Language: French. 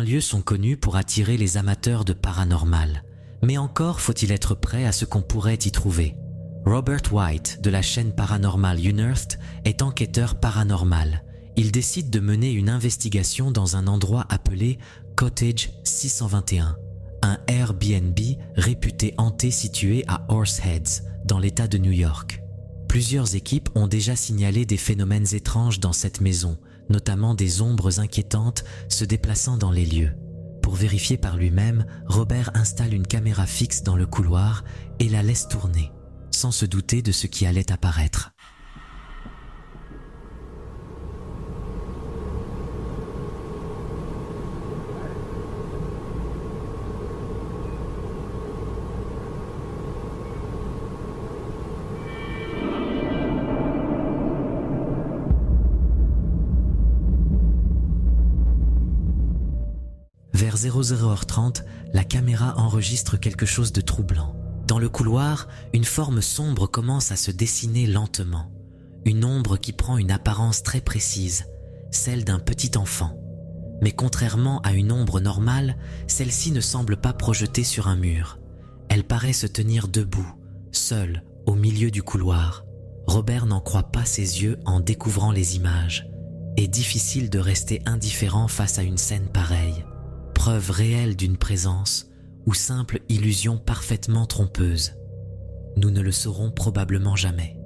lieux sont connus pour attirer les amateurs de paranormal. Mais encore faut-il être prêt à ce qu'on pourrait y trouver. Robert White, de la chaîne paranormale Unearthed, est enquêteur paranormal. Il décide de mener une investigation dans un endroit appelé Cottage 621, un Airbnb réputé hanté situé à Horseheads, dans l'État de New York. Plusieurs équipes ont déjà signalé des phénomènes étranges dans cette maison, notamment des ombres inquiétantes se déplaçant dans les lieux. Pour vérifier par lui-même, Robert installe une caméra fixe dans le couloir et la laisse tourner, sans se douter de ce qui allait apparaître. Vers 00h30, la caméra enregistre quelque chose de troublant. Dans le couloir, une forme sombre commence à se dessiner lentement. Une ombre qui prend une apparence très précise, celle d'un petit enfant. Mais contrairement à une ombre normale, celle-ci ne semble pas projetée sur un mur. Elle paraît se tenir debout, seule, au milieu du couloir. Robert n'en croit pas ses yeux en découvrant les images. Et difficile de rester indifférent face à une scène pareille. Preuve réelle d'une présence ou simple illusion parfaitement trompeuse. Nous ne le saurons probablement jamais.